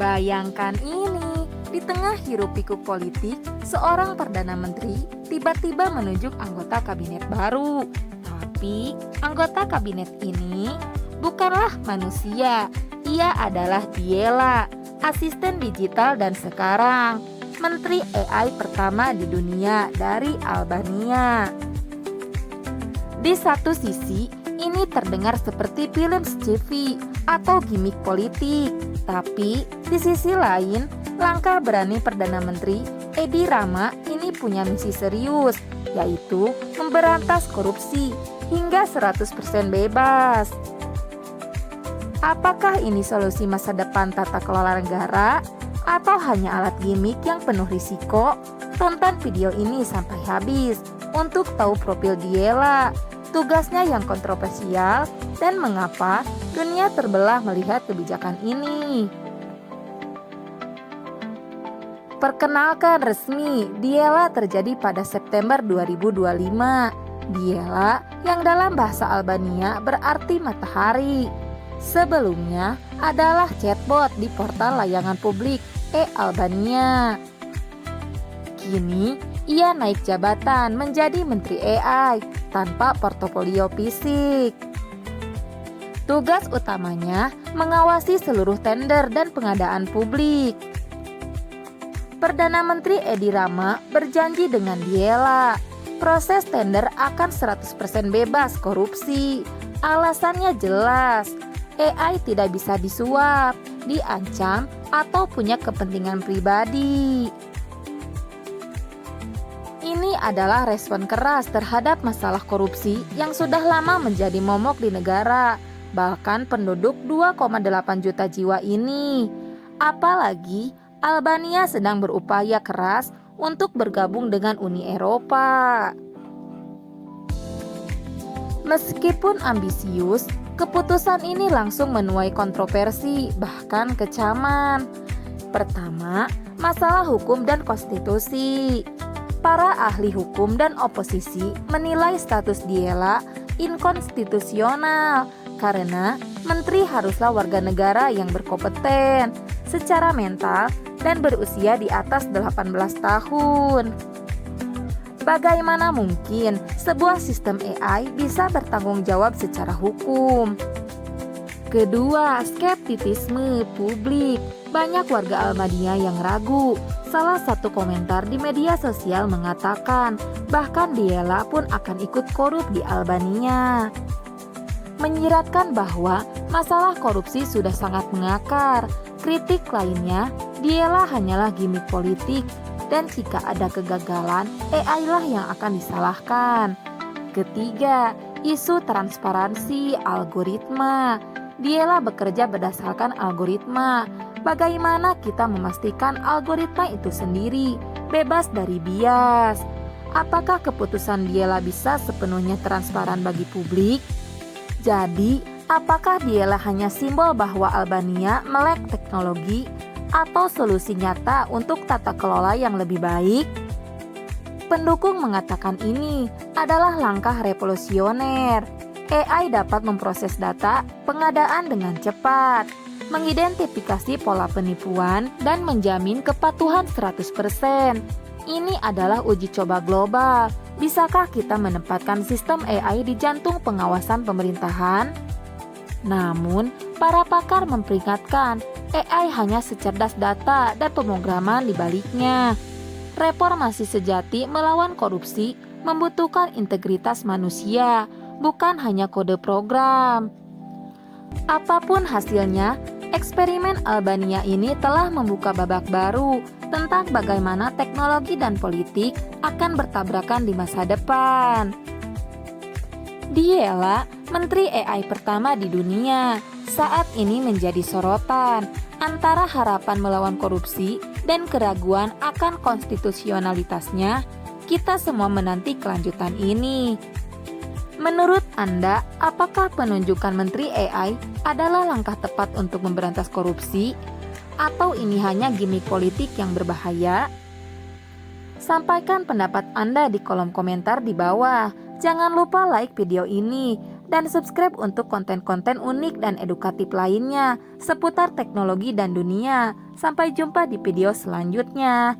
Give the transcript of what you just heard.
Bayangkan ini, di tengah hiruk-pikuk politik, seorang Perdana Menteri tiba-tiba menunjuk anggota kabinet baru. Tapi anggota kabinet ini bukanlah manusia, ia adalah Diela, asisten digital dan sekarang Menteri AI pertama di dunia dari Albania. Di satu sisi, ini terdengar seperti film sci-fi atau gimmick politik. Tapi di sisi lain, langkah berani Perdana Menteri Edi Rama ini punya misi serius, yaitu memberantas korupsi hingga 100% bebas. Apakah ini solusi masa depan tata kelola negara atau hanya alat gimmick yang penuh risiko? Tonton video ini sampai habis untuk tahu profil Diela, tugasnya yang kontroversial, dan mengapa dunia terbelah melihat kebijakan ini. Perkenalkan resmi, Diela terjadi pada September 2025. Diela yang dalam bahasa Albania berarti matahari. Sebelumnya adalah chatbot di portal layanan publik e-Albania. Kini ia naik jabatan menjadi Menteri AI tanpa portofolio fisik. Tugas utamanya mengawasi seluruh tender dan pengadaan publik. Perdana Menteri Edi Rama berjanji dengan Diela, proses tender akan 100% bebas korupsi. Alasannya jelas, AI tidak bisa disuap, diancam, atau punya kepentingan pribadi. Ini adalah respon keras terhadap masalah korupsi yang sudah lama menjadi momok di negara, bahkan penduduk 2,8 juta jiwa ini. Apalagi Albania sedang berupaya keras untuk bergabung dengan Uni Eropa. Meskipun ambisius, keputusan ini langsung menuai kontroversi, bahkan kecaman. Pertama, masalah hukum dan konstitusi. Para ahli hukum dan oposisi menilai status Diela inkonstitusional karena menteri haruslah warga negara yang berkompeten secara mental dan berusia di atas 18 tahun. Bagaimana mungkin sebuah sistem AI bisa bertanggung jawab secara hukum? Kedua, skeptisisme publik. Banyak warga Albania yang ragu. Salah satu komentar di media sosial mengatakan bahkan Diela pun akan ikut korup di Albania. Menyiratkan bahwa masalah korupsi sudah sangat mengakar. Kritik lainnya, Diela hanyalah gimmick politik dan jika ada kegagalan, AI lah yang akan disalahkan. Ketiga, isu transparansi algoritma. Diela bekerja berdasarkan algoritma. Bagaimana kita memastikan algoritma itu sendiri bebas dari bias? Apakah keputusan Diela bisa sepenuhnya transparan bagi publik? Jadi, apakah Diela hanya simbol bahwa Albania melek teknologi atau solusi nyata untuk tata kelola yang lebih baik? Pendukung mengatakan ini adalah langkah revolusioner. AI dapat memproses data pengadaan dengan cepat, mengidentifikasi pola penipuan, dan menjamin kepatuhan 100%. Ini adalah uji coba global. Bisakah kita menempatkan sistem AI di jantung pengawasan pemerintahan? Namun, para pakar memperingatkan, AI hanya secerdas data dan pemrograman di baliknya. Reformasi sejati melawan korupsi membutuhkan integritas manusia, bukan hanya kode program. Apapun hasilnya, eksperimen Albania ini telah membuka babak baru tentang bagaimana teknologi dan politik akan bertabrakan di masa depan. Diela, Menteri AI pertama di dunia, saat ini menjadi sorotan antara harapan melawan korupsi dan keraguan akan konstitusionalitasnya. Kita semua menanti kelanjutan ini. Menurut Anda, apakah penunjukan Menteri AI adalah langkah tepat untuk memberantas korupsi? Atau ini hanya gimmick politik yang berbahaya? Sampaikan pendapat Anda di kolom komentar di bawah. Jangan lupa like video ini dan subscribe untuk konten-konten unik dan edukatif lainnya seputar teknologi dan dunia. Sampai jumpa di video selanjutnya.